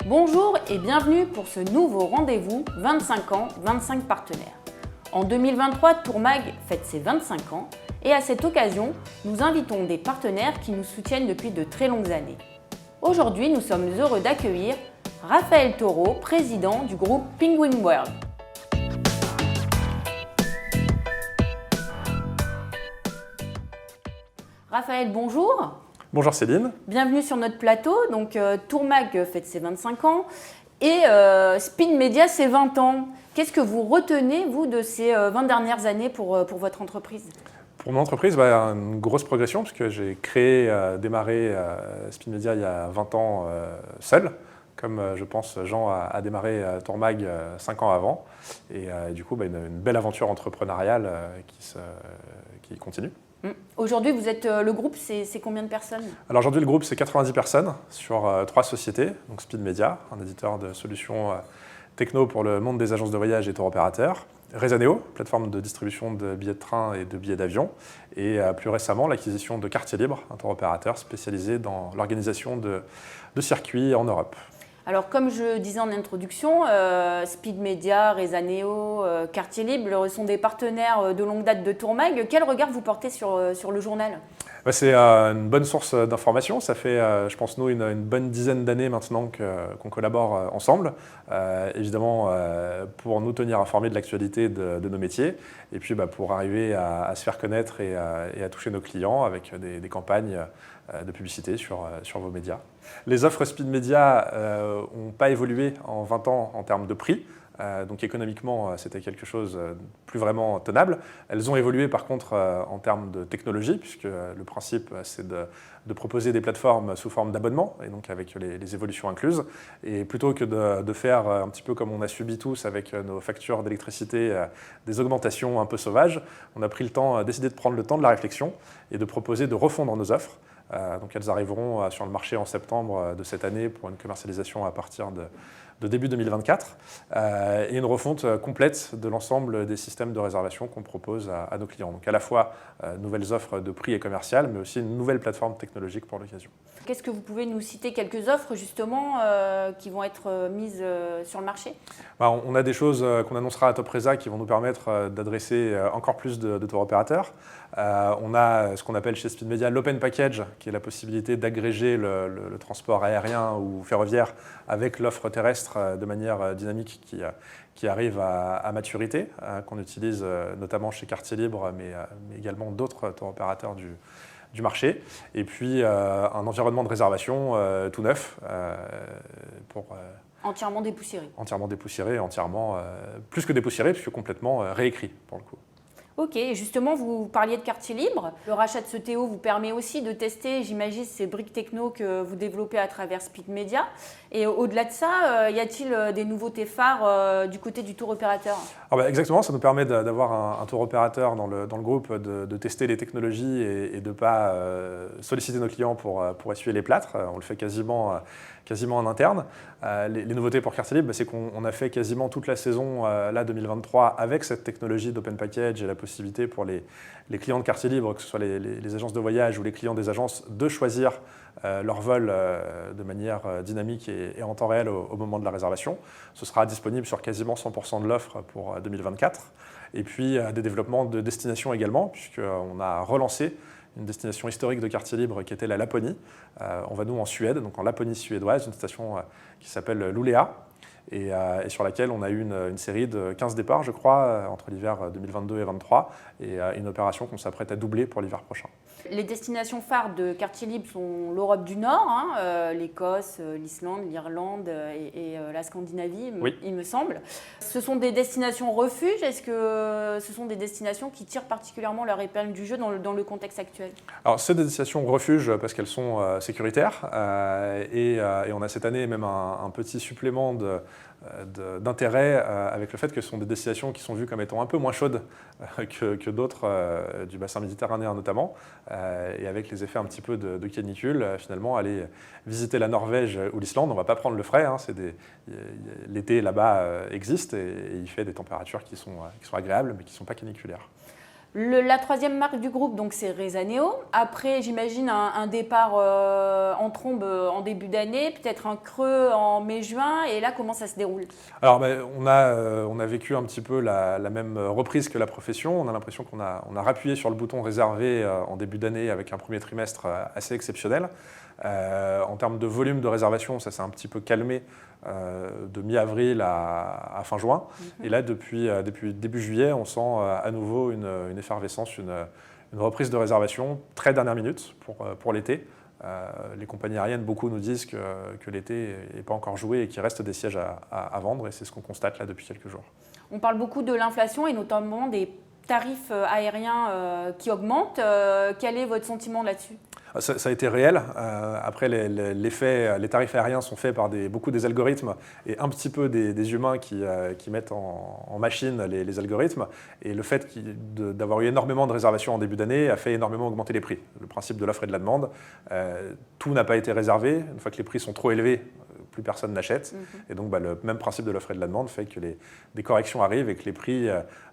Bonjour et bienvenue pour ce nouveau rendez-vous 25 ans, 25 partenaires. En 2023, Tourmag fête ses 25 ans et à cette occasion, nous invitons des partenaires qui nous soutiennent depuis de très longues années. Aujourd'hui, nous sommes heureux d'accueillir Raphaël Taureau, président du groupe Penguin World. Raphaël, bonjour. Bonjour Céline. Bienvenue sur notre plateau. Donc, Tourmag fête ses 25 ans et Speed Media ses 20 ans. Qu'est-ce que vous retenez, vous, de ces 20 dernières années pour votre entreprise ? Pour mon entreprise, une grosse progression puisque j'ai démarré Speed Media il y a 20 ans seul, comme je pense Jean a démarré Tourmag 5 ans avant. Et du coup, une belle aventure entrepreneuriale qui continue. Aujourd'hui, vous êtes le groupe, c'est combien de personnes ? Alors aujourd'hui, le groupe, c'est 90 personnes sur 3 sociétés. Donc Speed Media, un éditeur de solutions techno pour le monde des agences de voyage et tour opérateurs. Rezaneo, plateforme de distribution de billets de train et de billets d'avion. Et plus récemment, l'acquisition de Quartier Libre, un tour opérateur spécialisé dans l'organisation de circuits en Europe. Alors, comme je disais en introduction, Speed Media, Rezaneo, Quartier Libre sont des partenaires de longue date de Tourmag. Quel regard vous portez sur le journal ? C'est une bonne source d'information. Ça fait, je pense, nous, une bonne dizaine d'années maintenant qu'on collabore ensemble. Évidemment, pour nous tenir informés de l'actualité de nos métiers. Et puis, pour arriver à se faire connaître et à toucher nos clients avec des campagnes de publicité sur vos médias. Les offres Speed Media n'ont pas évolué en 20 ans en termes de prix. Donc économiquement, c'était quelque chose de plus vraiment tenable. Elles ont évolué par contre en termes de technologie, puisque le principe, c'est de proposer des plateformes sous forme d'abonnement, et donc avec les évolutions incluses. Et plutôt que de faire un petit peu comme on a subi tous avec nos factures d'électricité, des augmentations un peu sauvages, on a décidé de prendre le temps de la réflexion et de proposer de refondre nos offres. Donc elles arriveront sur le marché en septembre de cette année pour une commercialisation à partir de début 2024 et une refonte complète de l'ensemble des systèmes de réservation qu'on propose à nos clients. Donc à la fois nouvelles offres de prix et commerciales, mais aussi une nouvelle plateforme technologique pour l'occasion. Qu'est-ce que vous pouvez nous citer quelques offres justement qui vont être mises sur le marché ? On a des choses qu'on annoncera à Top Reza qui vont nous permettre d'adresser encore plus de tour opérateurs. On a ce qu'on appelle chez Speed Media l'Open Package, qui est la possibilité d'agréger le transport aérien ou ferroviaire avec l'offre terrestre de manière dynamique qui arrive à maturité, qu'on utilise notamment chez Quartier Libre, mais également d'autres tour opérateurs du marché. Et puis un environnement de réservation tout neuf entièrement dépoussiéré. Entièrement dépoussiéré, plus que dépoussiéré, puisque complètement réécrit pour le coup. Ok, et justement, vous parliez de Quartier Libre. Le rachat de ce Théo vous permet aussi de tester, j'imagine, ces briques techno que vous développez à travers Speed Media. Et au-delà de ça, y a-t-il des nouveautés phares du côté du tour opérateur ? Exactement, ça nous permet d'avoir un tour opérateur dans le groupe, de tester les technologies et de ne pas solliciter nos clients pour essuyer les plâtres. On le fait quasiment en interne. Les nouveautés pour Quartier Libre, c'est qu'on a fait quasiment toute la saison 2023 avec cette technologie d'Open Package et la possibilité pour les clients de Quartier Libre, que ce soit les agences de voyage ou les clients des agences, de choisir leur vol de manière dynamique et en temps réel au moment de la réservation. Ce sera disponible sur quasiment 100% de l'offre pour 2024. Et puis des développements de destination également, puisqu'on a relancé une destination historique de Quartier Libre qui était la Laponie. On va nous en Suède, donc en Laponie suédoise, une station qui s'appelle Luleå et sur laquelle on a eu une série de 15 départs, je crois, entre l'hiver 2022 et 2023 et une opération qu'on s'apprête à doubler pour l'hiver prochain. Les destinations phares de Quartier Libre sont l'Europe du Nord, l'Écosse, l'Islande, l'Irlande et la Scandinavie, oui. Il me semble. Ce sont des destinations refuges. Est-ce que ce sont des destinations qui tirent particulièrement leur épingle du jeu dans le contexte actuel ? Alors, c'est des destinations refuges parce qu'elles sont sécuritaires et on a cette année même un petit supplément d'intérêt avec le fait que ce sont des destinations qui sont vues comme étant un peu moins chaudes que d'autres du bassin méditerranéen notamment, et avec les effets un petit peu de canicule, finalement aller visiter la Norvège ou l'Islande, on ne va pas prendre le frais, l'été là-bas existe et il fait des températures qui sont agréables mais qui ne sont pas caniculaires. La troisième marque du groupe, donc, c'est Rezaneo. Après, j'imagine un départ en trombe en début d'année, peut-être un creux en mai-juin. Et là, comment ça se déroule? Alors, on a vécu un petit peu la même reprise que la profession. On a l'impression qu'on a rappuyé sur le bouton réservé en début d'année avec un premier trimestre assez exceptionnel. En termes de volume de réservation, ça s'est un petit peu calmé de mi-avril à fin juin. Et là, depuis début juillet, on sent à nouveau une effervescence, une reprise de réservation très dernière minute pour l'été. Les compagnies aériennes, beaucoup nous disent que l'été n'est pas encore joué et qu'il reste des sièges à vendre, et c'est ce qu'on constate là depuis quelques jours. On parle beaucoup de l'inflation et notamment des tarifs aériens qui augmentent. Quel est votre sentiment là-dessus? Ça a été réel. Après, les tarifs aériens sont faits par beaucoup des algorithmes et un petit peu des humains qui mettent en machine les algorithmes. Et le fait d'avoir eu énormément de réservations en début d'année a fait énormément augmenter les prix. Le principe de l'offre et de la demande. Tout n'a pas été réservé. Une fois que les prix sont trop élevés, plus personne n'achète. Et donc, le même principe de l'offre et de la demande fait que des corrections arrivent et que les prix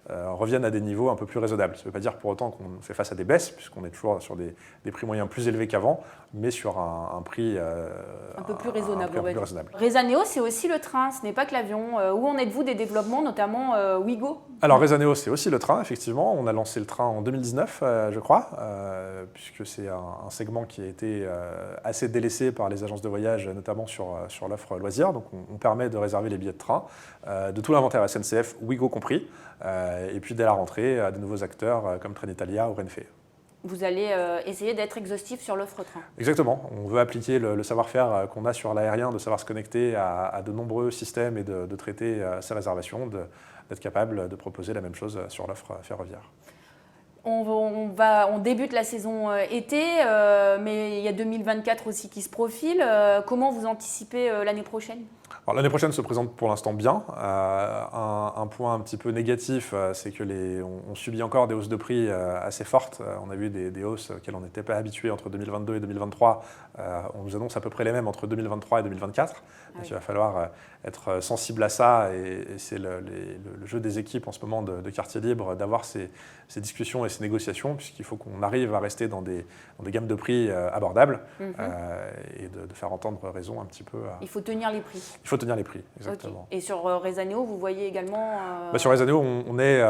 reviennent à des niveaux un peu plus raisonnables. Ça ne veut pas dire pour autant qu'on fait face à des baisses, puisqu'on est toujours sur des prix moyens plus élevés qu'avant, mais sur un prix un peu plus raisonnable. raisonnable. Rezaneo, c'est aussi le train, ce n'est pas que l'avion. Où en êtes-vous des développements, notamment Ouigo? Alors, Rezaneo, c'est aussi le train, effectivement. On a lancé le train en 2019, je crois, puisque c'est un segment qui a été assez délaissé par les agences de voyage, notamment sur l'offre loisirs. Donc, on permet de réserver les billets de train de tout l'inventaire SNCF, Ouigo compris. Et puis, dès la rentrée, des nouveaux acteurs comme Trenitalia ou Renfe. Vous allez essayer d'être exhaustif sur l'offre train. Exactement. On veut appliquer le savoir-faire qu'on a sur l'aérien, de savoir se connecter à de nombreux systèmes et de traiter ses réservations, d'être capable de proposer la même chose sur l'offre ferroviaire. On débute la saison été, mais il y a 2024 aussi qui se profile. Comment vous anticipez l'année prochaine? Alors, l'année prochaine se présente pour l'instant bien. Un point un petit peu négatif, c'est que on subit encore des hausses de prix assez fortes. On a vu des hausses auxquelles on n'était pas habitué entre 2022 et 2023. On nous annonce à peu près les mêmes entre 2023 et 2024. Donc, il va falloir être sensible à ça. Et c'est le jeu des équipes en ce moment de quartier libre d'avoir ces discussions et ces négociations, puisqu'il faut qu'on arrive à rester dans des gammes de prix abordables et de faire entendre raison un petit peu. Il faut tenir les prix. Il faut tenir les prix, exactement. Okay. Et sur Rezaneo, vous voyez également... Sur Rezaneo, on est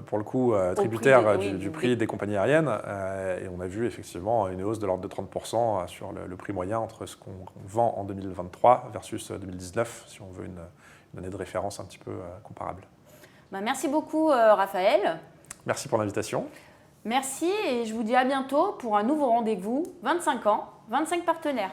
pour le coup tributaire du prix des compagnies aériennes et on a vu effectivement une hausse de l'ordre de 30% sur le prix moyen entre ce qu'on vend en 2023 versus 2019, si on veut une année de référence un petit peu comparable. Merci beaucoup Raphaël. Merci pour l'invitation. Merci et je vous dis à bientôt pour un nouveau rendez-vous, 25 ans, 25 partenaires.